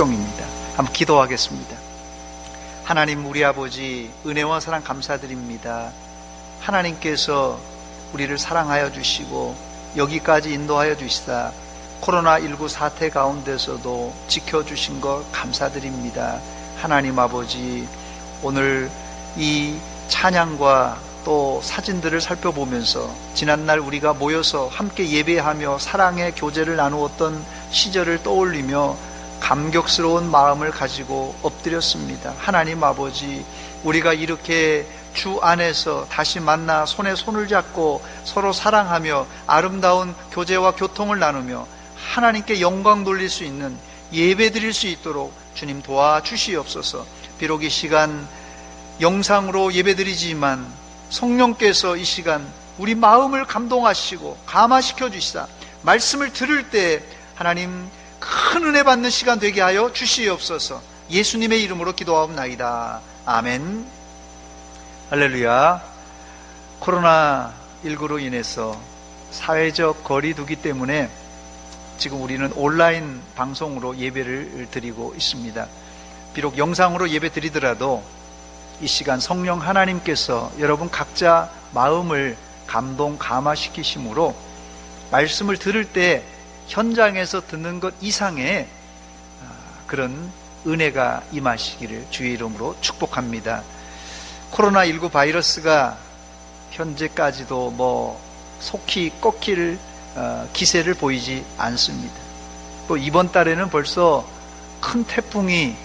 백성입니다. 한번 기도하겠습니다. 하나님, 우리 아버지, 은혜와 사랑 감사드립니다. 하나님께서 우리를 사랑하여 주시고 여기까지 인도하여 주시다 코로나19 사태 가운데서도 지켜주신 것 감사드립니다. 하나님 아버지, 오늘 이 찬양과 또 사진들을 살펴보면서 지난날 우리가 모여서 함께 예배하며 사랑의 교제를 나누었던 시절을 떠올리며 감격스러운 마음을 가지고 엎드렸습니다. 하나님 아버지, 우리가 이렇게 주 안에서 다시 만나 손에 손을 잡고 서로 사랑하며 아름다운 교제와 교통을 나누며 하나님께 영광 돌릴 수 있는 예배 드릴 수 있도록 주님 도와주시옵소서. 비록 이 시간 영상으로 예배 드리지만 성령께서 이 시간 우리 마음을 감동하시고 감화시켜 주시사 말씀을 들을 때 하나님 큰 은혜 받는 시간 되게 하여 주시옵소서. 예수님의 이름으로 기도하옵나이다. 아멘. 할렐루야. 코로나19로 인해서 사회적 거리두기 때문에 지금 우리는 온라인 방송으로 예배를 드리고 있습니다. 비록 영상으로 예배 드리더라도 이 시간 성령 하나님께서 여러분 각자 마음을 감동 감화시키심으로 말씀을 들을 때 현장에서 듣는 것 이상의 그런 은혜가 임하시기를 주의 이름으로 축복합니다. 코로나19 바이러스가 현재까지도 속히 꺾일 기세를 보이지 않습니다. 또 이번 달에는 벌써 큰 태풍이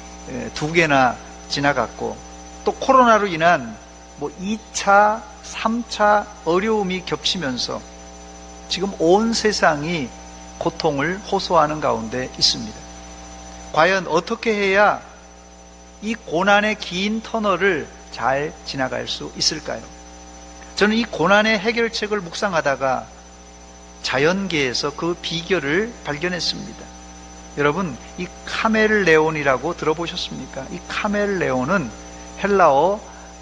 2개나 지나갔고 또 코로나로 인한 2차, 3차 어려움이 겹치면서 지금 온 세상이 고통을 호소하는 가운데 있습니다. 과연 어떻게 해야 이 고난의 긴 터널을 잘 지나갈 수 있을까요? 저는 이 고난의 해결책을 묵상하다가 자연계에서 그 비결을 발견했습니다. 여러분, 이 카멜레온이라고 들어보셨습니까? 이 카멜레온은 헬라어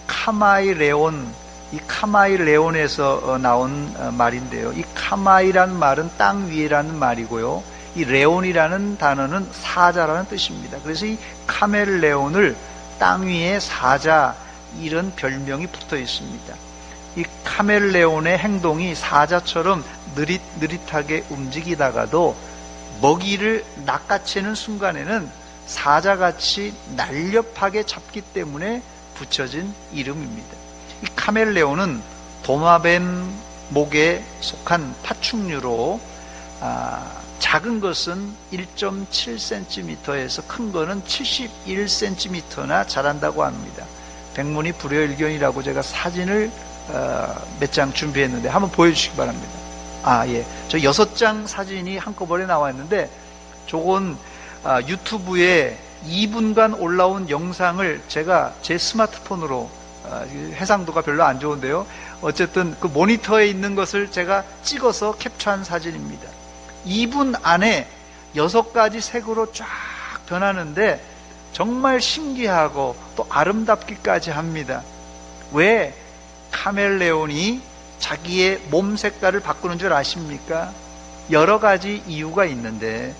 카마이레온, 이 카마이레온에서 나온 말인데요. 이 카마이라는 말은 땅 위에라는 말이고요. 이 레온이라는 단어는 사자라는 뜻입니다. 그래서 이 카멜레온을 땅 위에 사자, 이런 별명이 붙어 있습니다. 이 카멜레온의 행동이 사자처럼 느릿느릿하게 움직이다가도 먹이를 낚아채는 순간에는 사자같이 날렵하게 잡기 때문에 붙여진 이름입니다. 이 카멜레온은 도마뱀 목에 속한 파충류로 작은 것은 1.7cm에서 큰 거는 71cm나 자란다고 합니다. 백문이 불여일견이라고 제가 사진을 몇 장 준비했는데 한번 보여주시기 바랍니다. 예. 저 6장 사진이 한꺼번에 나와 있는데 저건 유튜브에 2분간 올라온 영상을 제가 제 스마트폰으로 해상도가 별로 안 좋은데요. 어쨌든 그 모니터에 있는 것을 제가 찍어서 캡처한 사진입니다. 2분 안에 6가지 색으로 쫙 변하는데 정말 신기하고 또 아름답기까지 합니다. 왜 카멜레온이 자기의 몸 색깔을 바꾸는 줄 아십니까? 여러 가지 이유가 있는데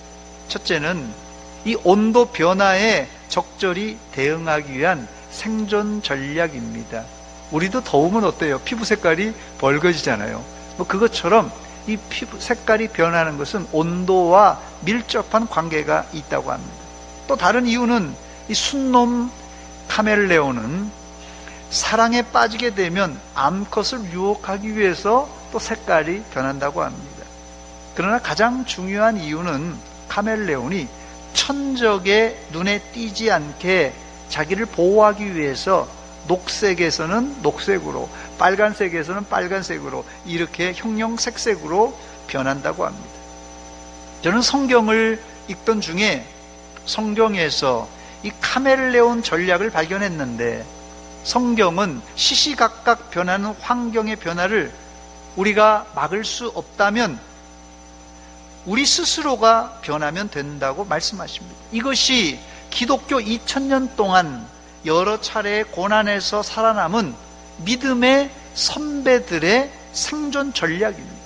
첫째는 이 온도 변화에 적절히 대응하기 위한 생존 전략입니다. 우리도 더우면 어때요? 피부 색깔이 벌거지잖아요. 그것처럼 이 피부 색깔이 변하는 것은 온도와 밀접한 관계가 있다고 합니다. 또 다른 이유는 이 순놈 카멜레온은 사랑에 빠지게 되면 암컷을 유혹하기 위해서 또 색깔이 변한다고 합니다. 그러나 가장 중요한 이유는 카멜레온이 천적의 눈에 띄지 않게 자기를 보호하기 위해서 녹색에서는 녹색으로, 빨간색에서는 빨간색으로 이렇게 형형색색으로 변한다고 합니다. 저는 성경을 읽던 중에 성경에서 이 카멜레온 전략을 발견했는데 성경은 시시각각 변하는 환경의 변화를 우리가 막을 수 없다면 우리 스스로가 변하면 된다고 말씀하십니다. 이것이 기독교 2000년 동안 여러 차례의 고난에서 살아남은 믿음의 선배들의 생존 전략입니다.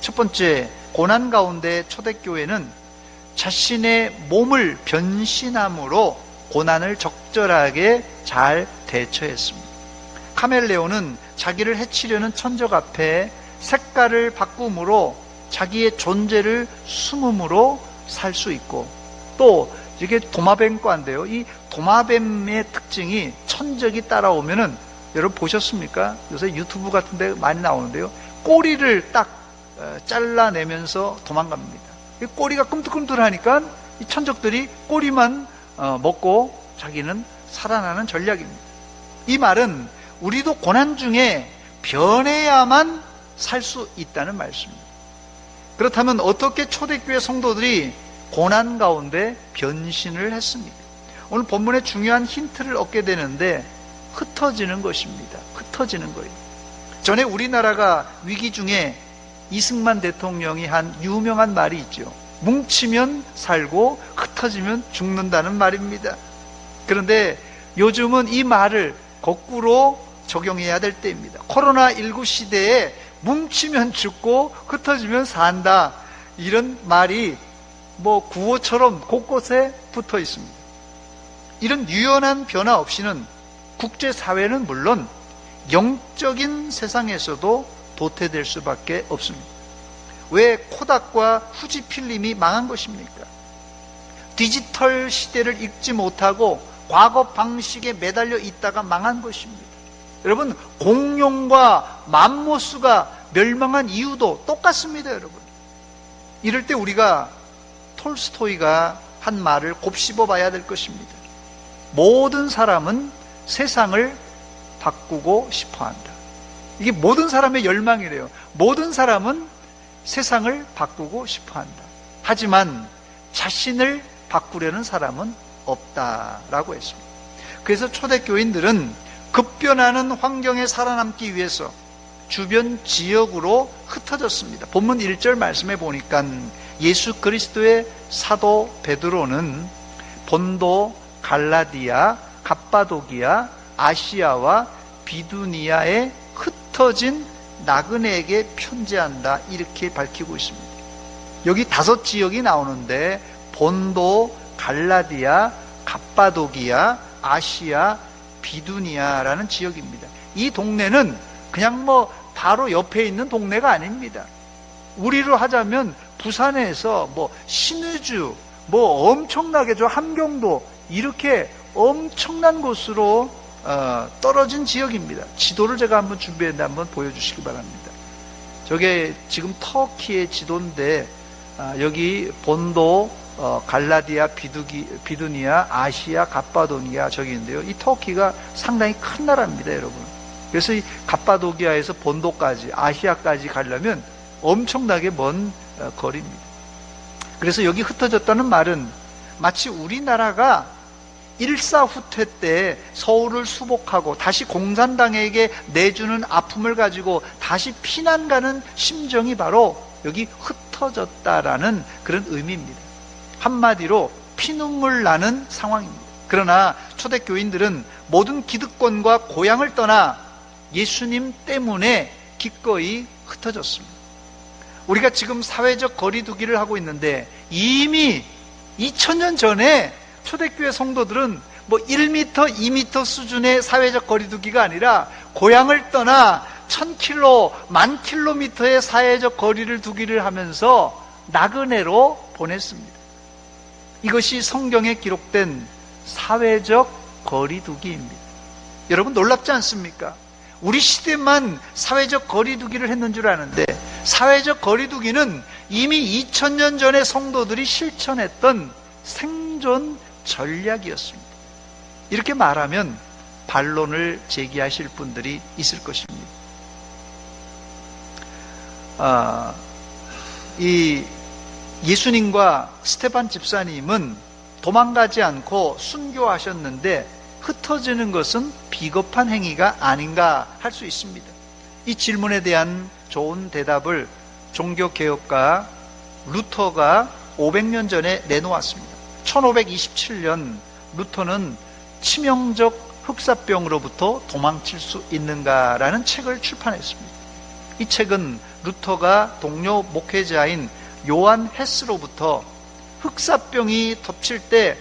첫 번째, 고난 가운데 초대교회는 자신의 몸을 변신함으로 고난을 적절하게 잘 대처했습니다. 카멜레온은 자기를 해치려는 천적 앞에 색깔을 바꿈으로 자기의 존재를 숨음으로 살 수 있고, 또 이게 도마뱀과인데요. 이 도마뱀의 특징이 천적이 따라오면은, 여러분 보셨습니까? 요새 유튜브 같은 데 많이 나오는데요. 꼬리를 딱 잘라내면서 도망갑니다. 이 꼬리가 꿈틀꿈틀하니까 이 천적들이 꼬리만 먹고 자기는 살아나는 전략입니다. 이 말은 우리도 고난 중에 변해야만 살 수 있다는 말씀입니다. 그렇다면 어떻게 초대교회 성도들이 고난 가운데 변신을 했습니까? 오늘 본문의 중요한 힌트를 얻게 되는데, 흩어지는 것입니다. 흩어지는 거예요. 전에 우리나라가 위기 중에 이승만 대통령이 한 유명한 말이 있죠. 뭉치면 살고 흩어지면 죽는다는 말입니다. 그런데 요즘은 이 말을 거꾸로 적용해야 될 때입니다. 코로나19 시대에 뭉치면 죽고 흩어지면 산다, 이런 말이 구호처럼 곳곳에 붙어 있습니다. 이런 유연한 변화 없이는 국제사회는 물론 영적인 세상에서도 도태될 수밖에 없습니다. 왜 코닥과 후지필름이 망한 것입니까? 디지털 시대를 읽지 못하고 과거 방식에 매달려 있다가 망한 것입니다. 여러분, 공룡과 맘모스가 멸망한 이유도 똑같습니다. 여러분, 이럴 때 우리가 톨스토이가 한 말을 곱씹어 봐야 될 것입니다. 모든 사람은 세상을 바꾸고 싶어 한다. 이게 모든 사람의 열망이래요. 모든 사람은 세상을 바꾸고 싶어 한다. 하지만 자신을 바꾸려는 사람은 없다라고 했습니다. 그래서 초대교인들은 급변하는 환경에 살아남기 위해서 주변 지역으로 흩어졌습니다. 본문 1절 말씀에 보니까 예수 그리스도의 사도 베드로는 본도, 갈라디아, 갑바도기아, 아시아와 비두니아에 흩어진 나그네에게 편지한다, 이렇게 밝히고 있습니다. 여기 5지역이 나오는데 본도, 갈라디아, 갑바도기아, 아시아, 비두니아라는 지역입니다. 이 동네는 그냥 바로 옆에 있는 동네가 아닙니다. 우리로 하자면 부산에서 신의주, 엄청나게 함경도, 이렇게 엄청난 곳으로 떨어진 지역입니다. 지도를 제가 한번 준비했는데 한번 보여주시기 바랍니다. 저게 지금 터키의 지도인데, 여기 본도, 갈라디아, 비두니아, 아시아, 갑바도니아 저기 있는데요. 이 터키가 상당히 큰 나라입니다, 여러분. 그래서 이 갑바도기아에서 본도까지, 아시아까지 가려면 엄청나게 먼 거리입니다. 그래서 여기 흩어졌다는 말은 마치 우리나라가 일사후퇴 때 서울을 수복하고 다시 공산당에게 내주는 아픔을 가지고 다시 피난 가는 심정이 바로 여기 흩어졌다라는 그런 의미입니다. 한마디로 피눈물 나는 상황입니다. 그러나 초대교인들은 모든 기득권과 고향을 떠나 예수님 때문에 기꺼이 흩어졌습니다. 우리가 지금 사회적 거리두기를 하고 있는데 이미 2000년 전에 초대교회 성도들은 1m, 2m 수준의 사회적 거리두기가 아니라 고향을 떠나 1000km, 10,000km의 사회적 거리를 두기를 하면서 나그네로 보냈습니다. 이것이 성경에 기록된 사회적 거리두기입니다. 여러분, 놀랍지 않습니까? 우리 시대만 사회적 거리두기를 했는 줄 아는데, 사회적 거리두기는 이미 2000년 전에 성도들이 실천했던 생존 전략이었습니다. 이렇게 말하면 반론을 제기하실 분들이 있을 것입니다. 이 예수님과 스테반 집사님은 도망가지 않고 순교하셨는데 흩어지는 것은 비겁한 행위가 아닌가 할 수 있습니다. 이 질문에 대한 좋은 대답을 종교개혁가 루터가 500년 전에 내놓았습니다. 1527년 루터는 치명적 흑사병으로부터 도망칠 수 있는가라는 책을 출판했습니다. 이 책은 루터가 동료 목회자인 요한 헤스로부터 흑사병이 덮칠 때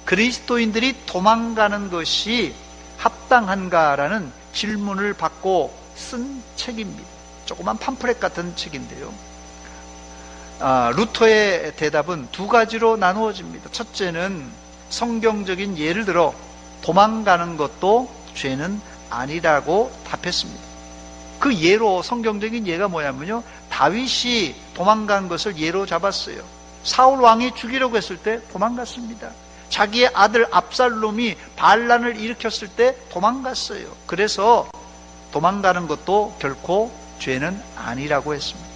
그리스도인들이 도망가는 것이 합당한가라는 질문을 받고 쓴 책입니다. 조그만 팜플렛 같은 책인데요. 루터의 대답은 두 가지로 나누어집니다. 첫째는 성경적인 예를 들어 도망가는 것도 죄는 아니라고 답했습니다. 그 예로, 성경적인 예가 뭐냐면요, 다윗이 도망간 것을 예로 잡았어요. 사울 왕이 죽이려고 했을 때 도망갔습니다. 자기의 아들 압살롬이 반란을 일으켰을 때 도망갔어요. 그래서 도망가는 것도 결코 죄는 아니라고 했습니다.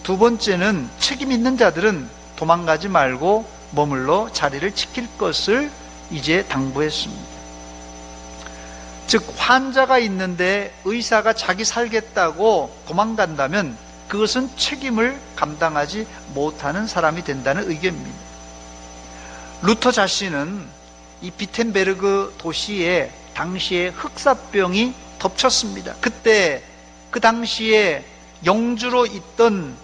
두 번째는 책임 있는 자들은 도망가지 말고 머물러 자리를 지킬 것을 이제 당부했습니다. 즉, 환자가 있는데 의사가 자기 살겠다고 도망간다면 그것은 책임을 감당하지 못하는 사람이 된다는 의견입니다. 루터 자신은 이 비텐베르그 도시에 당시에 흑사병이 덮쳤습니다. 그때 그 당시에 영주로 있던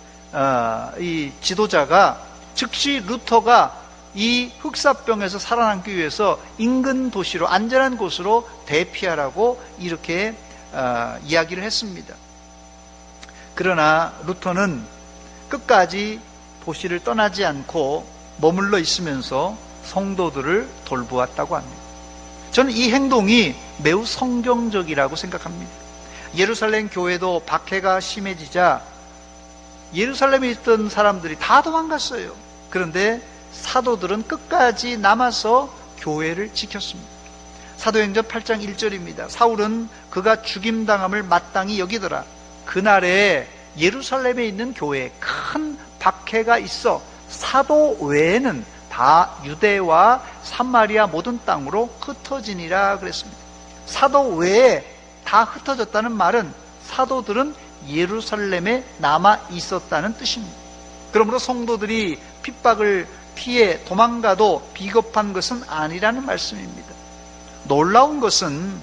이 지도자가 즉시 루터가 이 흑사병에서 살아남기 위해서 인근 도시로, 안전한 곳으로 대피하라고 이렇게 이야기를 했습니다. 그러나 루터는 끝까지 도시를 떠나지 않고 머물러 있으면서 성도들을 돌보았다고 합니다. 저는 이 행동이 매우 성경적이라고 생각합니다. 예루살렘 교회도 박해가 심해지자 예루살렘에 있던 사람들이 다 도망갔어요. 그런데 사도들은 끝까지 남아서 교회를 지켰습니다. 사도행전 8장 1절입니다. 사울은 그가 죽임당함을 마땅히 여기더라. 그날에 예루살렘에 있는 교회에 큰 박해가 있어 사도 외에는 다 유대와 사마리아 모든 땅으로 흩어지니라 그랬습니다. 사도 외에 다 흩어졌다는 말은 사도들은 예루살렘에 남아 있었다는 뜻입니다. 그러므로 성도들이 핍박을 피해 도망가도 비겁한 것은 아니라는 말씀입니다. 놀라운 것은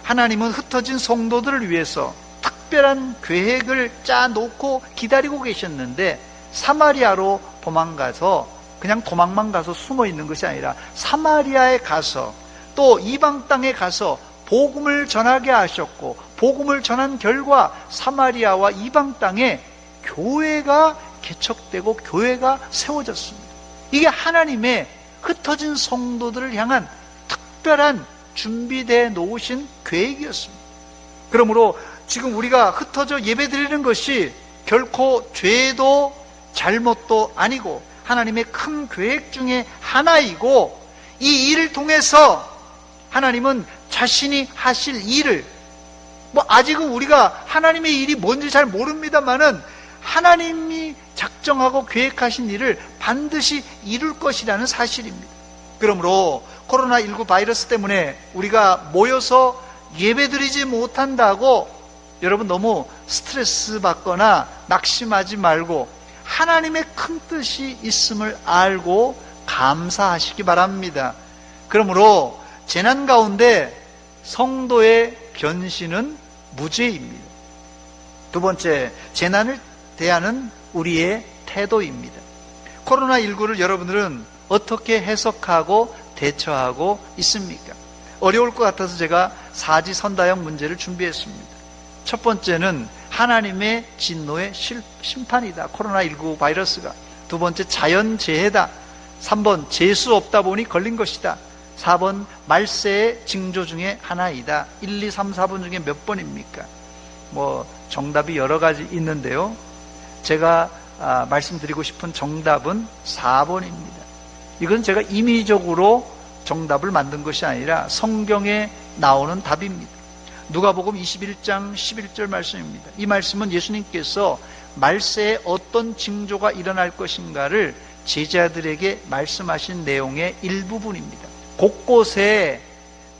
하나님은 흩어진 성도들을 위해서 특별한 계획을 짜놓고 기다리고 계셨는데 사마리아로 도망가서 그냥 도망만 가서 숨어 있는 것이 아니라 사마리아에 가서 또 이방 땅에 가서 복음을 전하게 하셨고 복음을 전한 결과 사마리아와 이방 땅에 교회가 개척되고 교회가 세워졌습니다. 이게 하나님의 흩어진 성도들을 향한 특별한 준비되어 놓으신 계획이었습니다. 그러므로 지금 우리가 흩어져 예배드리는 것이 결코 죄도 잘못도 아니고 하나님의 큰 계획 중에 하나이고 이 일을 통해서 하나님은 자신이 하실 일을 아직은 우리가 하나님의 일이 뭔지 잘 모릅니다만은 하나님이 작정하고 계획하신 일을 반드시 이룰 것이라는 사실입니다. 그러므로 코로나19 바이러스 때문에 우리가 모여서 예배드리지 못한다고 여러분 너무 스트레스 받거나 낙심하지 말고 하나님의 큰 뜻이 있음을 알고 감사하시기 바랍니다. 그러므로 재난 가운데 성도의 변신은 무죄입니다. 두 번째, 재난을 대하는 우리의 태도입니다. 코로나19를 여러분들은 어떻게 해석하고 대처하고 있습니까? 어려울 것 같아서 제가 사지선다형 문제를 준비했습니다. 첫 번째는 하나님의 진노의 심판이다. 코로나19 바이러스가. 두 번째, 자연재해다. 3번, 재수 없다 보니 걸린 것이다. 4번, 말세의 징조 중에 하나이다. 1, 2, 3, 4번 중에 몇 번입니까? 정답이 여러 가지 있는데요. 제가 말씀드리고 싶은 정답은 4번입니다. 이건 제가 임의적으로 정답을 만든 것이 아니라 성경에 나오는 답입니다. 누가복음 21장 11절 말씀입니다. 이 말씀은 예수님께서 말세에 어떤 징조가 일어날 것인가를 제자들에게 말씀하신 내용의 일부분입니다. 곳곳에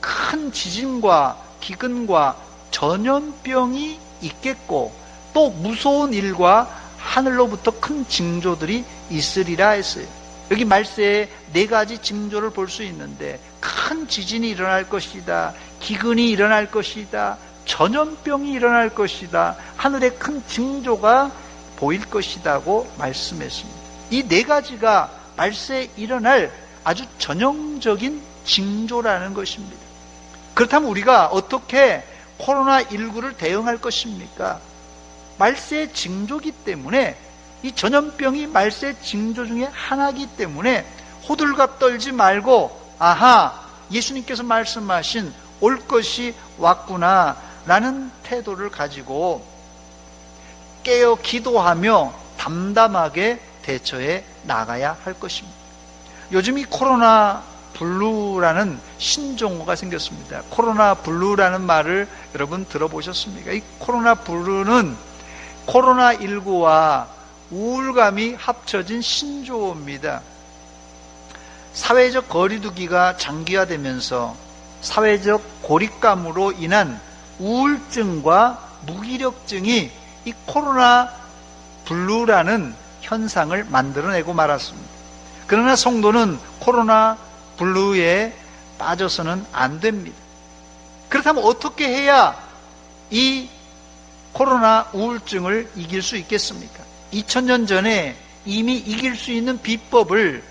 큰 지진과 기근과 전염병이 있겠고 또 무서운 일과 하늘로부터 큰 징조들이 있으리라 했어요. 여기 말세에 4가지 징조를 볼 수 있는데 큰 지진이 일어날 것이다, 기근이 일어날 것이다, 전염병이 일어날 것이다, 하늘에 큰 징조가 보일 것이다고 말씀했습니다. 이 4가지가 말세에 일어날 아주 전형적인 징조라는 것입니다. 그렇다면 우리가 어떻게 코로나19를 대응할 것입니까? 말세의 징조이기 때문에, 이 전염병이 말세의 징조 중에 하나이기 때문에 호들갑 떨지 말고, 아하, 예수님께서 말씀하신 올 것이 왔구나 라는 태도를 가지고 깨어 기도하며 담담하게 대처해 나가야 할 것입니다. 요즘 이 코로나 블루라는 신종어가 생겼습니다. 코로나 블루라는 말을 여러분 들어보셨습니까? 이 코로나 블루는 코로나19와 우울감이 합쳐진 신조어입니다. 사회적 거리두기가 장기화되면서 사회적 고립감으로 인한 우울증과 무기력증이 이 코로나 블루라는 현상을 만들어내고 말았습니다. 그러나 성도는 코로나 블루에 빠져서는 안 됩니다. 그렇다면 어떻게 해야 이 코로나 우울증을 이길 수 있겠습니까? 2000년 전에 이미 이길 수 있는 비법을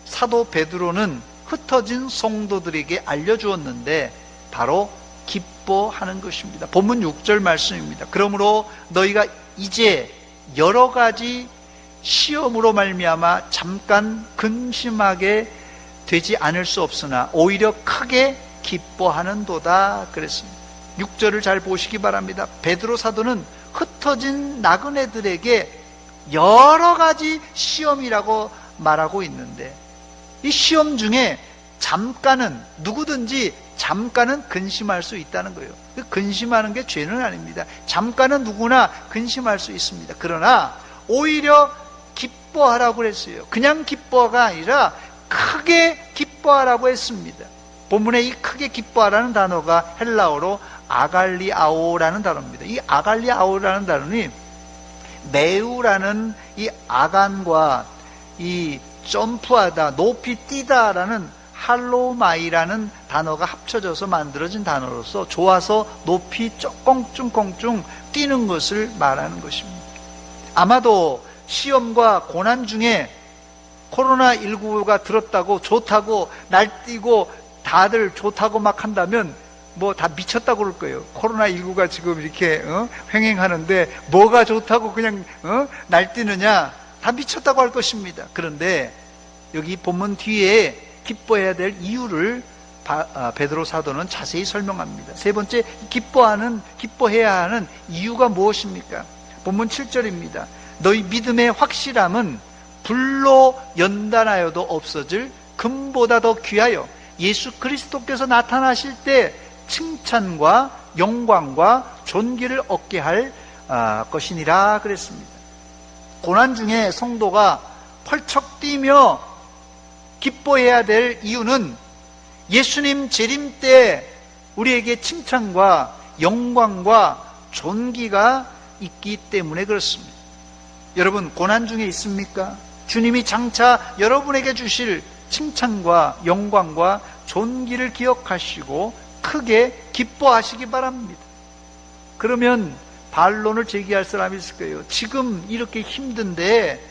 사도 베드로는 흩어진 성도들에게 알려주었는데 바로 기뻐하는 것입니다. 본문 6절 말씀입니다. 그러므로 너희가 이제 여러 가지 시험으로 말미암아 잠깐 근심하게 되지 않을 수 없으나 오히려 크게 기뻐하는도다 그랬습니다. 6절을 잘 보시기 바랍니다. 베드로 사도는 흩어진 나그네들에게 여러 가지 시험이라고 말하고 있는데, 이 시험 중에 잠깐은, 누구든지 잠깐은 근심할 수 있다는 거예요. 근심하는 게 죄는 아닙니다. 잠깐은 누구나 근심할 수 있습니다. 그러나 오히려 기뻐하라고 그랬어요. 그냥 기뻐가 아니라 크게 기뻐하라고 했습니다. 본문에 이 크게 기뻐하라는 단어가 헬라어로 아갈리아오라는 단어입니다. 이 아갈리아오라는 단어는 매우라는 이 아간과 이 점프하다, 높이 뛰다라는 할로마이라는 단어가 합쳐져서 만들어진 단어로서 좋아서 높이 껑충껑충 뛰는 것을 말하는 것입니다. 아마도 시험과 고난 중에 코로나19가 들었다고 좋다고 날뛰고 다들 좋다고 막 한다면 뭐 다 미쳤다고 그럴 거예요. 코로나19가 지금 이렇게 횡행하는데 뭐가 좋다고 그냥 날뛰느냐, 다 미쳤다고 할 것입니다. 그런데 여기 본문 뒤에 기뻐해야 될 이유를 베드로 사도는 자세히 설명합니다. 세 번째, 기뻐해야 하는 이유가 무엇입니까? 본문 7절입니다. 너희 믿음의 확실함은 불로 연단하여도 없어질 금보다 더 귀하여 예수 그리스도께서 나타나실 때 칭찬과 영광과 존귀를 얻게 할 것이니라 그랬습니다. 고난 중에 성도가 펄쩍 뛰며 기뻐해야 될 이유는 예수님 재림 때 우리에게 칭찬과 영광과 존귀가 있기 때문에 그렇습니다. 여러분, 고난 중에 있습니까? 주님이 장차 여러분에게 주실 칭찬과 영광과 존귀를 기억하시고 크게 기뻐하시기 바랍니다. 그러면 반론을 제기할 사람이 있을 거예요. 지금 이렇게 힘든데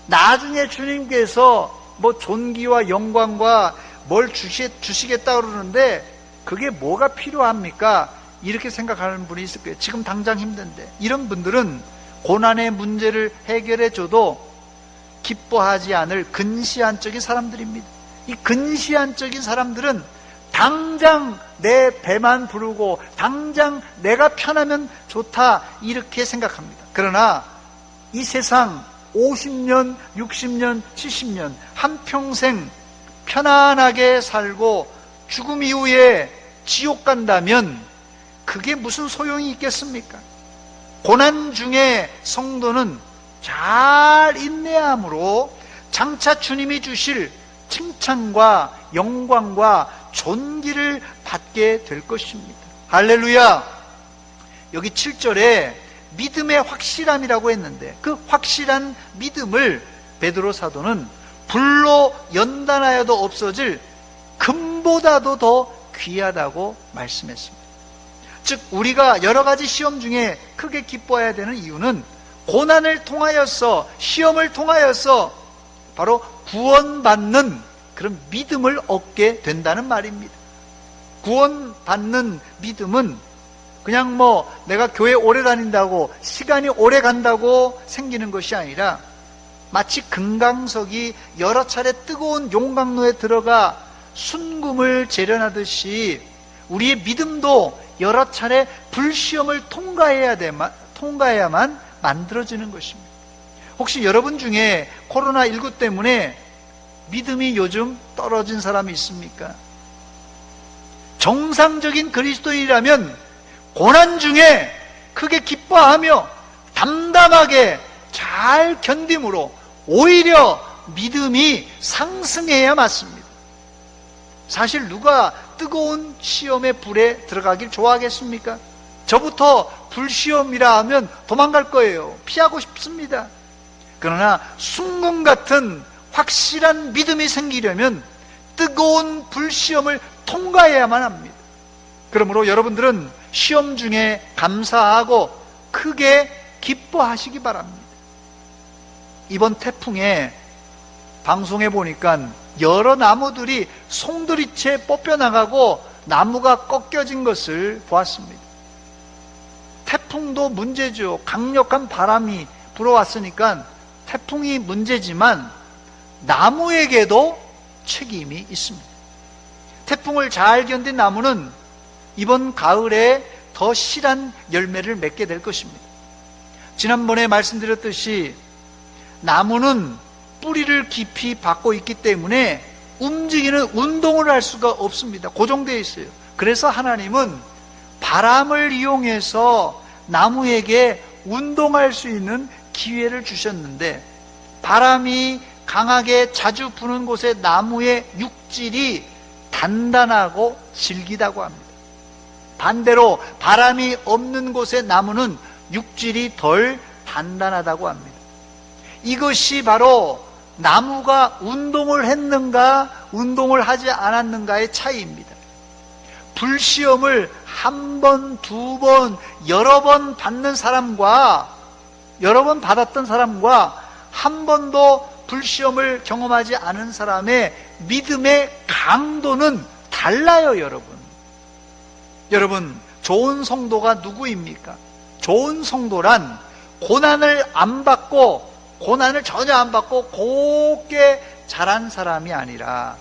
나중에 주님께서 뭐 존귀와 영광과 뭘 주시겠다 그러는데 그게 뭐가 필요합니까? 이렇게 생각하는 분이 있을 거예요. 지금 당장 힘든데. 이런 분들은 고난의 문제를 해결해 줘도 기뻐하지 않을 근시안적인 사람들입니다. 이 근시안적인 사람들은 당장 내 배만 부르고 당장 내가 편하면 좋다 이렇게 생각합니다. 그러나 이 세상 50년, 60년, 70년 한평생 편안하게 살고 죽음 이후에 지옥 간다면 그게 무슨 소용이 있겠습니까? 고난 중에 성도는 잘 인내함으로 장차 주님이 주실 칭찬과 영광과 존귀를 받게 될 것입니다. 할렐루야! 여기 7절에 믿음의 확실함이라고 했는데 그 확실한 믿음을 베드로 사도는 불로 연단하여도 없어질 금보다도 더 귀하다고 말씀했습니다. 즉 우리가 여러 가지 시험 중에 크게 기뻐해야 되는 이유는 고난을 통하여서, 시험을 통하여서 바로 구원받는 그런 믿음을 얻게 된다는 말입니다. 구원받는 믿음은 그냥 내가 교회 오래 다닌다고, 시간이 오래 간다고 생기는 것이 아니라 마치 금강석이 여러 차례 뜨거운 용광로에 들어가 순금을 재련하듯이 우리의 믿음도 여러 차례 불시험을 통과해야만 만들어지는 것입니다. 혹시 여러분 중에 코로나19 때문에 믿음이 요즘 떨어진 사람이 있습니까? 정상적인 그리스도인이라면 고난 중에 크게 기뻐하며 담담하게 잘 견딤으로 오히려 믿음이 상승해야 맞습니다. 사실 누가 뜨거운 시험의 불에 들어가길 좋아하겠습니까? 저부터 불시험이라 하면 도망갈 거예요. 피하고 싶습니다. 그러나 순금 같은 확실한 믿음이 생기려면 뜨거운 불시험을 통과해야만 합니다. 그러므로 여러분들은 시험 중에 감사하고 크게 기뻐하시기 바랍니다. 이번 태풍에 방송에 보니까 여러 나무들이 송두리째 뽑혀나가고 나무가 꺾여진 것을 보았습니다. 태풍도 문제죠. 강력한 바람이 불어왔으니까 태풍이 문제지만 나무에게도 책임이 있습니다. 태풍을 잘 견딘 나무는 이번 가을에 더 실한 열매를 맺게 될 것입니다. 지난번에 말씀드렸듯이 나무는 뿌리를 깊이 박고 있기 때문에 움직이는 운동을 할 수가 없습니다. 고정되어 있어요. 그래서 하나님은 바람을 이용해서 나무에게 운동할 수 있는 기회를 주셨는데, 바람이 강하게 자주 부는 곳의 나무의 육질이 단단하고 질기다고 합니다. 반대로 바람이 없는 곳의 나무는 육질이 덜 단단하다고 합니다. 이것이 바로 나무가 운동을 했는가 운동을 하지 않았는가의 차이입니다. 불시험을 한 번, 두 번, 여러 번 받는 사람과, 여러 번 받았던 사람과 한 번도 불시험을 경험하지 않은 사람의 믿음의 강도는 달라요, 여러분. 여러분, 좋은 성도가 누구입니까? 좋은 성도란 고난을 전혀 안 받고 곱게 자란 사람이 아니라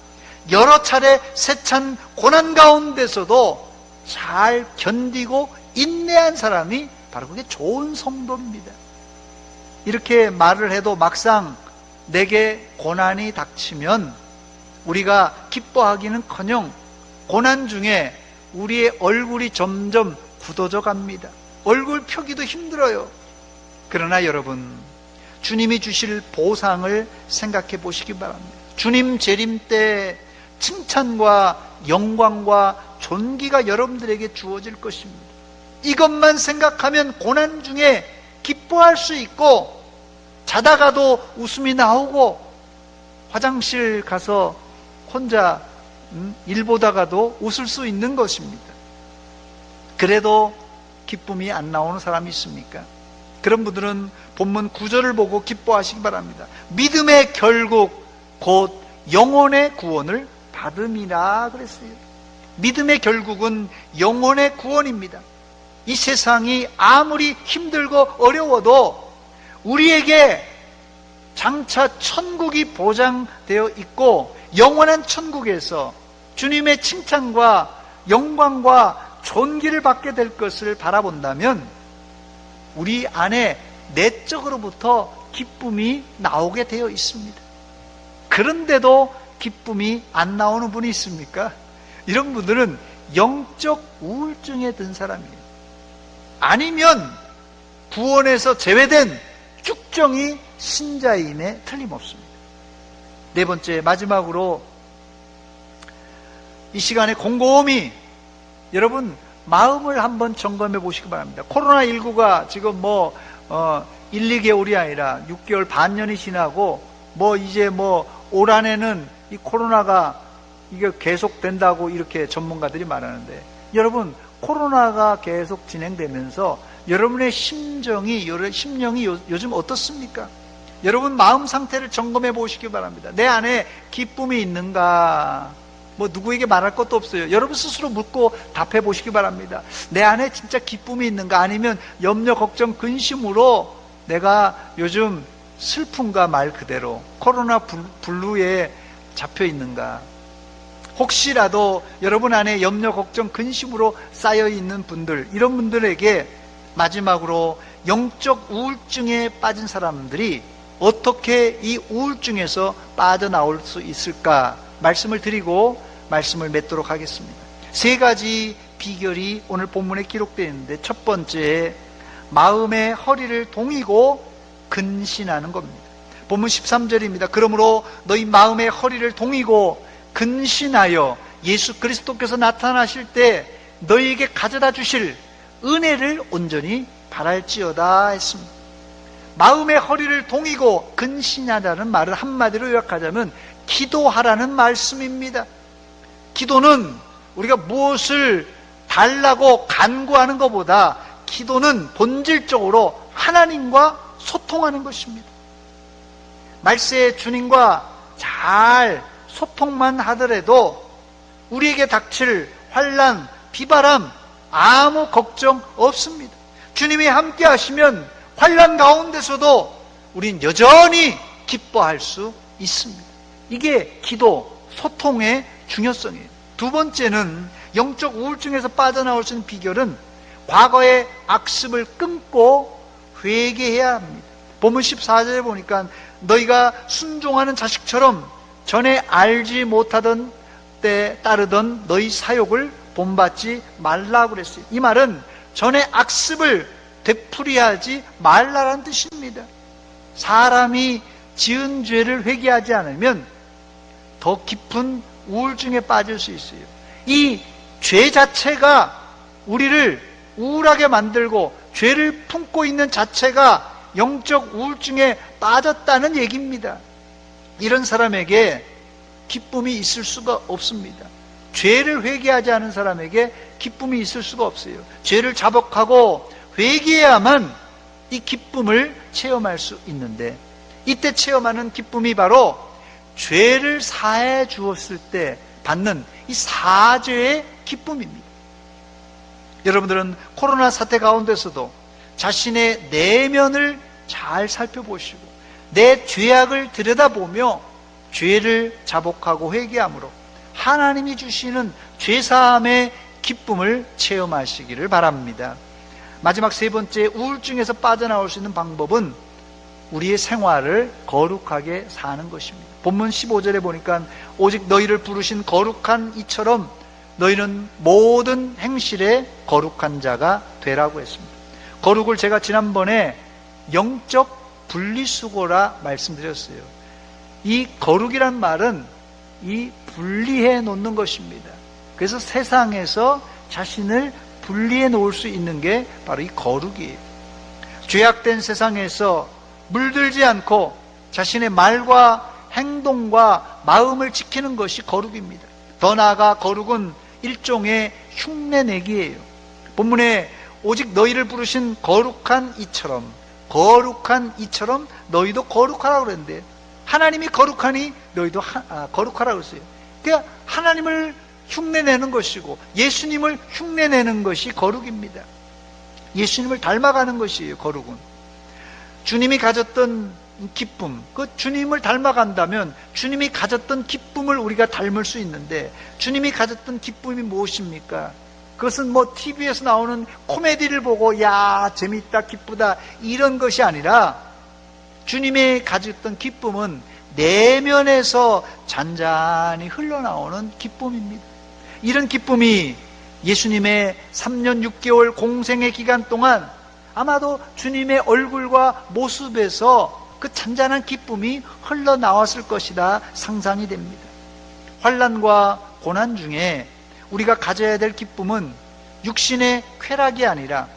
여러 차례 세찬 고난 가운데서도 잘 견디고 인내한 사람이 바로 그게 좋은 성도입니다. 이렇게 말을 해도 막상 내게 고난이 닥치면 우리가 기뻐하기는커녕 고난 중에 우리의 얼굴이 점점 굳어져 갑니다. 얼굴 펴기도 힘들어요. 그러나 여러분, 주님이 주실 보상을 생각해 보시기 바랍니다. 주님 재림 때 칭찬과 영광과 존귀가 여러분들에게 주어질 것입니다. 이것만 생각하면 고난 중에 기뻐할 수 있고, 자다가도 웃음이 나오고, 화장실 가서 혼자 일 보다가도 웃을 수 있는 것입니다. 그래도 기쁨이 안 나오는 사람이 있습니까? 그런 분들은 본문 9절을 보고 기뻐하시기 바랍니다. 믿음의 결국 곧 영혼의 구원을 받음이라 그랬어요. 믿음의 결국은 영혼의 구원입니다. 이 세상이 아무리 힘들고 어려워도 우리에게 장차 천국이 보장되어 있고, 영원한 천국에서 주님의 칭찬과 영광과 존귀를 받게 될 것을 바라본다면 우리 안에 내적으로부터 기쁨이 나오게 되어 있습니다. 그런데도 기쁨이 안 나오는 분이 있습니까? 이런 분들은 영적 우울증에 든 사람이에요. 아니면 구원에서 제외된 쭉정이 신자인에 틀림없습니다. 네 번째, 마지막으로 이 시간에 곰곰이 여러분 마음을 한번 점검해 보시기 바랍니다. 코로나19가 지금 1, 2개월이 아니라 6개월 반년이 지나고 이제 올 한해는 이 코로나가 이게 계속된다고 이렇게 전문가들이 말하는데, 여러분 코로나가 계속 진행되면서 여러분의 심령이 요즘 어떻습니까? 여러분 마음 상태를 점검해 보시기 바랍니다. 내 안에 기쁨이 있는가? 뭐 누구에게 말할 것도 없어요. 여러분 스스로 묻고 답해 보시기 바랍니다. 내 안에 진짜 기쁨이 있는가? 아니면 염려, 걱정, 근심으로 내가 요즘 슬픔과 말 그대로 코로나 블루에 잡혀 있는가? 혹시라도 여러분 안에 염려, 걱정, 근심으로 쌓여 있는 분들, 이런 분들에게 마지막으로 영적 우울증에 빠진 사람들이 어떻게 이 우울증에서 빠져나올 수 있을까 말씀을 드리고 말씀을 맺도록 하겠습니다. 세 가지 비결이 오늘 본문에 기록되어 있는데, 첫 번째, 마음의 허리를 동이고 근신하는 겁니다. 본문 13절입니다. 그러므로 너희 마음의 허리를 동이고 근신하여 예수 그리스도께서 나타나실 때 너희에게 가져다 주실 은혜를 온전히 바랄지어다 했습니다. 마음의 허리를 동이고 근신하라는 말을 한마디로 요약하자면 기도하라는 말씀입니다. 기도는 우리가 무엇을 달라고 간구하는 것보다 기도는 본질적으로 하나님과 소통하는 것입니다. 말세 주님과 잘 소통만 하더라도 우리에게 닥칠 환난, 비바람 아무 걱정 없습니다. 주님이 함께 하시면 환난 가운데서도 우린 여전히 기뻐할 수 있습니다. 이게 기도, 소통의 중요성이에요. 두 번째는 영적 우울증에서 빠져나올 수 있는 비결은 과거의 악습을 끊고 회개해야 합니다. 본문 14절에 보니까 너희가 순종하는 자식처럼 전에 알지 못하던 때 따르던 너희 사욕을 본받지 말라고 그랬어요. 이 말은 전에 악습을 되풀이하지 말라라는 뜻입니다. 사람이 지은 죄를 회개하지 않으면 더 깊은 우울증에 빠질 수 있어요. 이 죄 자체가 우리를 우울하게 만들고 죄를 품고 있는 자체가 영적 우울증에 빠졌다는 얘기입니다. 이런 사람에게 기쁨이 있을 수가 없습니다. 죄를 회개하지 않은 사람에게 기쁨이 있을 수가 없어요. 죄를 자복하고 회개해야만 이 기쁨을 체험할 수 있는데, 이때 체험하는 기쁨이 바로 죄를 사해 주었을 때 받는 이 사죄의 기쁨입니다. 여러분들은 코로나 사태 가운데서도 자신의 내면을 잘 살펴보시고 내 죄악을 들여다보며 죄를 자복하고 회개함으로 하나님이 주시는 죄사함의 기쁨을 체험하시기를 바랍니다. 마지막 세 번째, 우울증에서 빠져나올 수 있는 방법은 우리의 생활을 거룩하게 사는 것입니다. 본문 15절에 보니까 오직 너희를 부르신 거룩한 이처럼 너희는 모든 행실에 거룩한 자가 되라고 했습니다. 거룩을 제가 지난번에 영적 분리수거라 말씀드렸어요. 이 거룩이란 말은 이 분리해 놓는 것입니다. 그래서 세상에서 자신을 분리해 놓을 수 있는 게 바로 이 거룩이에요. 죄악된 세상에서 물들지 않고 자신의 말과 행동과 마음을 지키는 것이 거룩입니다. 더 나아가 거룩은 일종의 흉내내기예요. 본문에 오직 너희를 부르신 거룩한 이처럼 너희도 거룩하라고 그랬는데, 하나님이 거룩하니 너희도 거룩하라고 했어요. 그러니까 하나님을 흉내내는 것이고 예수님을 흉내내는 것이 거룩입니다. 예수님을 닮아가는 것이에요. 거룩은 주님이 가졌던 기쁨, 그 주님을 닮아간다면 주님이 가졌던 기쁨을 우리가 닮을 수 있는데, 주님이 가졌던 기쁨이 무엇입니까? 그것은 뭐 TV에서 나오는 코미디를 보고 야 재밌다 기쁘다 이런 것이 아니라 주님이 가졌던 기쁨은 내면에서 잔잔히 흘러나오는 기쁨입니다. 이런 기쁨이 예수님의 3년 6개월 공생의 기간 동안 아마도 주님의 얼굴과 모습에서 그 잔잔한 기쁨이 흘러나왔을 것이다 상상이 됩니다. 환난과 고난 중에 우리가 가져야 될 기쁨은 육신의 쾌락이 아니라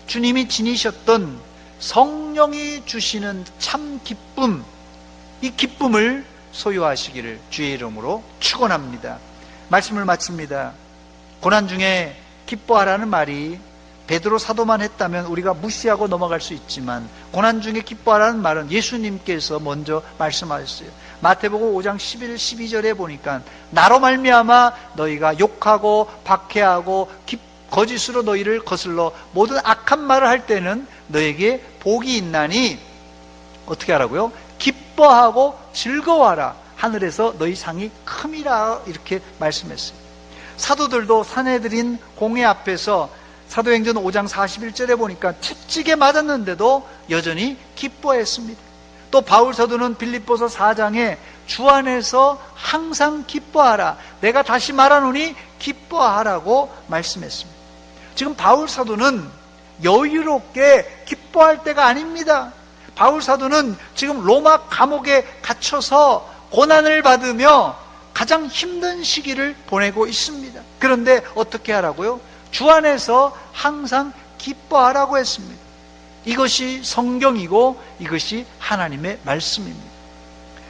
주님이 지니셨던 성령이 주시는 참 기쁨, 이 기쁨을 소유하시기를 주의 이름으로 축원합니다. 말씀을 마칩니다. 고난 중에 기뻐하라는 말이 베드로 사도만 했다면 우리가 무시하고 넘어갈 수 있지만 고난 중에 기뻐하라는 말은 예수님께서 먼저 말씀하셨어요. 마태복음 5장 11, 12절에 보니까 나로 말미암아 너희가 욕하고 박해하고 거짓으로 너희를 거슬러 모든 악한 말을 할 때는 너에게 복이 있나니 어떻게 하라고요? 기뻐하고 즐거워하라. 하늘에서 너희 상이 큼이라. 이렇게 말씀했어요. 사도들도 사내들인 공회 앞에서 사도행전 5장 41절에 보니까 채찍에 맞았는데도 여전히 기뻐했습니다. 또 바울 사도는 빌립보서 4장에 주 안에서 항상 기뻐하라. 내가 다시 말하노니 기뻐하라고 말씀했습니다. 지금 바울 사도는 여유롭게 기뻐할 때가 아닙니다. 바울 사도는 지금 로마 감옥에 갇혀서 고난을 받으며 가장 힘든 시기를 보내고 있습니다. 그런데 어떻게 하라고요? 주 안에서 항상 기뻐하라고 했습니다. 이것이 성경이고 이것이 하나님의 말씀입니다.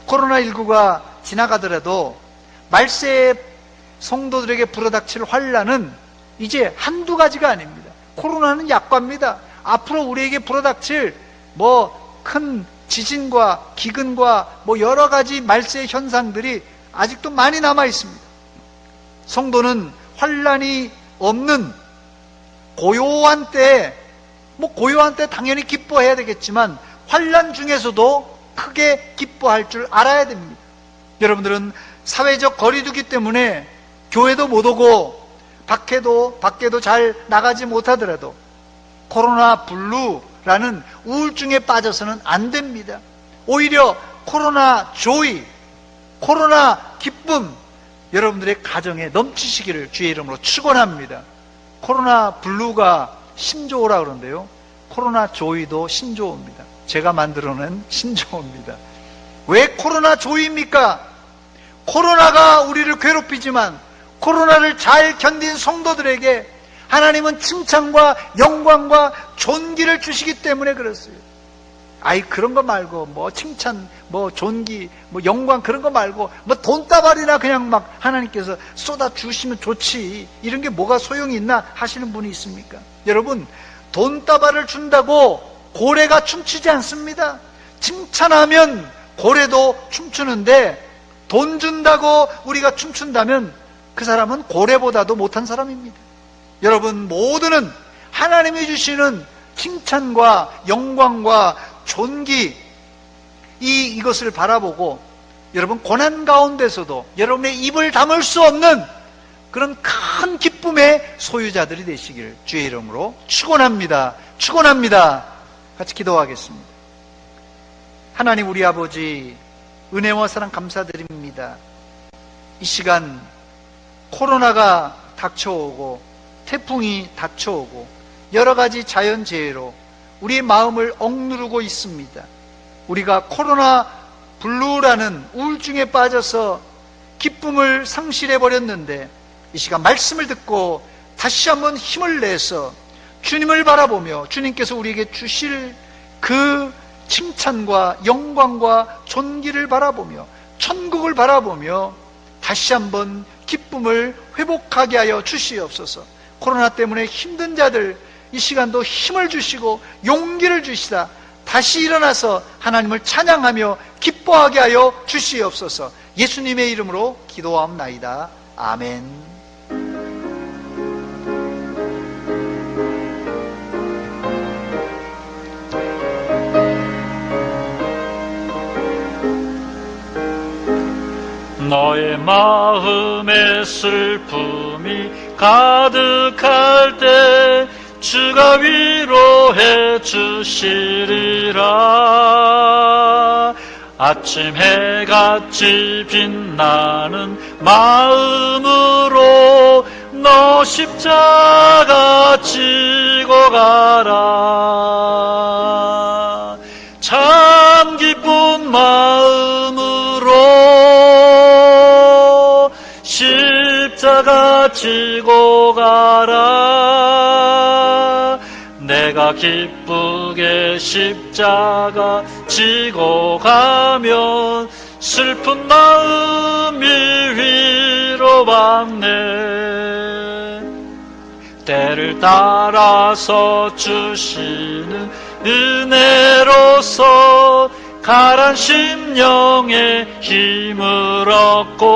코로나19가 지나가더라도 말세의 성도들에게 불어닥칠 환난은 이제 한두 가지가 아닙니다. 코로나는 약과입니다. 앞으로 우리에게 불어닥칠 큰 지진과 기근과 여러 가지 말세의 현상들이 아직도 많이 남아 있습니다. 성도는 환난이 없는 고요한 때, 고요한 때 당연히 기뻐해야 되겠지만 환난 중에서도 크게 기뻐할 줄 알아야 됩니다. 여러분들은 사회적 거리두기 때문에 교회도 못 오고 밖에도 잘 나가지 못하더라도 코로나 블루라는 우울증에 빠져서는 안 됩니다. 오히려 코로나 조이, 코로나 기쁨, 여러분들의 가정에 넘치시기를 주의 이름으로 축원합니다. 코로나 블루가 신조어라 그러는데요, 코로나 조이도 신조어입니다. 제가 만들어낸 신조어입니다. 왜 코로나 조이입니까? 코로나가 우리를 괴롭히지만 코로나를 잘 견딘 성도들에게 하나님은 칭찬과 영광과 존귀를 주시기 때문에 그렇어요. 그런 거 말고 칭찬, 존귀, 영광 그런 거 말고 돈다발이나 그냥 하나님께서 쏟아 주시면 좋지, 이런 게 뭐가 소용이 있나 하시는 분이 있습니까? 여러분, 돈다발을 준다고 고래가 춤추지 않습니다. 칭찬하면 고래도 춤추는데 돈 준다고 우리가 춤춘다면 그 사람은 고래보다도 못한 사람입니다. 여러분 모두는 하나님이 주시는 칭찬과 영광과 존귀 이것을 바라보고 여러분 고난 가운데서도 여러분의 입을 다물 수 없는 그런 큰 기쁨의 소유자들이 되시길 주의 이름으로 축원합니다. 축원합니다. 같이 기도하겠습니다. 하나님 우리 아버지, 은혜와 사랑 감사드립니다. 이 시간 코로나가 닥쳐오고 태풍이 닥쳐오고 여러 가지 자연재해로 우리의 마음을 억누르고 있습니다. 우리가 코로나 블루라는 우울증에 빠져서 기쁨을 상실해버렸는데 이 시간 말씀을 듣고 다시 한번 힘을 내서 주님을 바라보며 주님께서 우리에게 주실 그 칭찬과 영광과 존귀를 바라보며 천국을 바라보며 다시 한번 기쁨을 회복하게 하여 주시옵소서. 코로나 때문에 힘든 자들 이 시간도 힘을 주시고 용기를 주시다 다시 일어나서 하나님을 찬양하며 기뻐하게 하여 주시옵소서. 예수님의 이름으로 기도하옵나이다. 아멘. 너의 마음에 슬픔이 가득할 때 주가 위로해 주시리라. 아침 해같이 빛나는 마음으로 너 십자가 지고 가라. 참 기쁜 마음으로 십자가 지고 가라. 내가 기쁘게 십자가 지고 가면 슬픈 마음이 위로받네. 때를 따라서 주시는 은혜로서 가란 심령에 힘을 얻고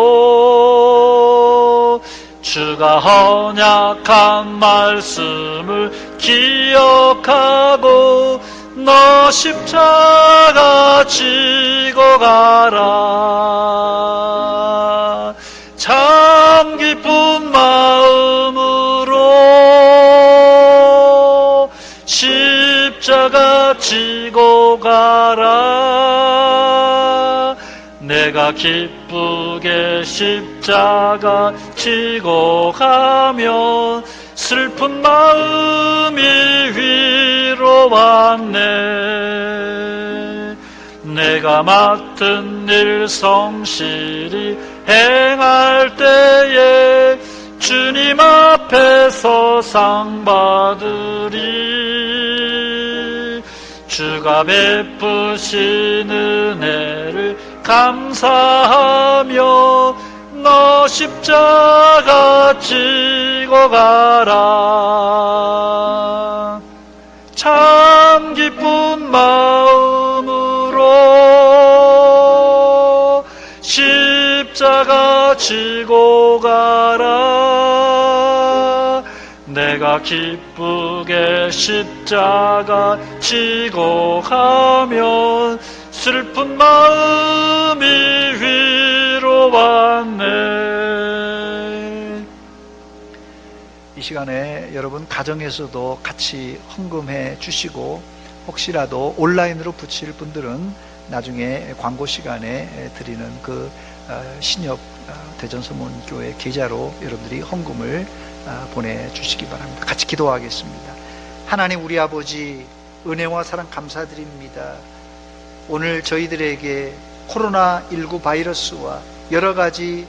주가 언약한 말씀을 기억하고 너 십자가 지고 가라. 참 기쁜 마음으로 십자가 지고 가라. 내가 기쁘게 십자가 지고 가면 슬픈 마음이 위로받네. 내가 맡은 일 성실히 행할 때에 주님 앞에서 상 받으리. 주가 베푸신 은혜를 감사하며 너 십자가 지고 가라. 참 기쁜 마음으로 십자가 지고 가라. 내가 기쁘게 십자가 지고 가면 슬픈 마음이 위로받네. 이 시간에 여러분 가정에서도 같이 헌금해 주시고, 혹시라도 온라인으로 붙일 분들은 나중에 광고 시간에 드리는 그 신협 대전서문교회 계좌로 여러분들이 헌금을 보내주시기 바랍니다. 같이 기도하겠습니다. 하나님 우리 아버지, 은혜와 사랑 감사드립니다. 오늘 저희들에게 코로나19 바이러스와 여러 가지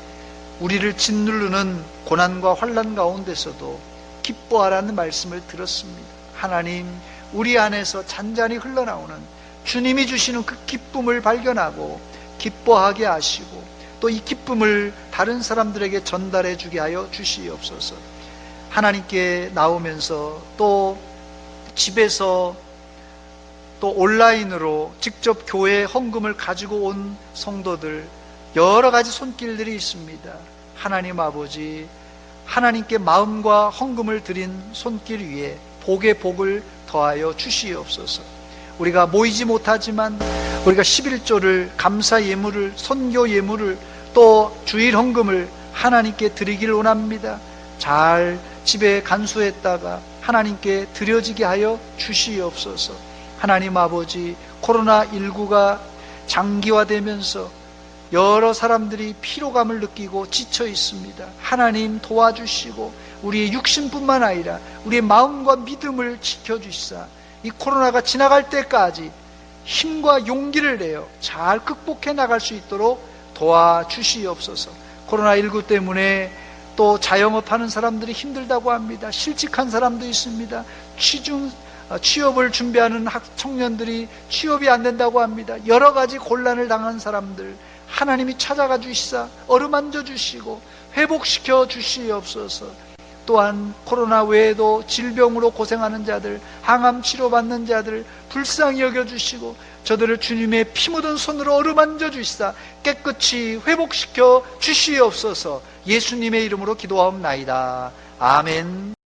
우리를 짓누르는 고난과 환난 가운데서도 기뻐하라는 말씀을 들었습니다. 하나님, 우리 안에서 잔잔히 흘러나오는 주님이 주시는 그 기쁨을 발견하고 기뻐하게 하시고, 또 이 기쁨을 다른 사람들에게 전달해 주게 하여 주시옵소서. 하나님께 나오면서 또 집에서 또 온라인으로 직접 교회에 헌금을 가지고 온 성도들, 여러 가지 손길들이 있습니다. 하나님 아버지, 하나님께 마음과 헌금을 드린 손길 위에 복의 복을 더하여 주시옵소서. 우리가 모이지 못하지만 우리가 11조를, 감사 예물을, 선교 예물을, 또 주일 헌금을 하나님께 드리길 원합니다. 잘 집에 간수했다가 하나님께 드려지게 하여 주시옵소서. 하나님 아버지, 코로나19가 장기화되면서 여러 사람들이 피로감을 느끼고 지쳐 있습니다. 하나님 도와주시고 우리의 육신뿐만 아니라 우리의 마음과 믿음을 지켜주시사 이 코로나가 지나갈 때까지 힘과 용기를 내어 잘 극복해 나갈 수 있도록 도와주시옵소서. 코로나19 때문에 또 자영업하는 사람들이 힘들다고 합니다. 실직한 사람도 있습니다. 취업을 준비하는 청년들이 취업이 안 된다고 합니다. 여러 가지 곤란을 당한 사람들 하나님이 찾아가 주시사 어루만져 주시고 회복시켜 주시옵소서. 또한 코로나 외에도 질병으로 고생하는 자들, 항암 치료받는 자들 불쌍히 여겨주시고 저들을 주님의 피 묻은 손으로 어루만져 주시사 깨끗이 회복시켜 주시옵소서. 예수님의 이름으로 기도하옵나이다. 아멘.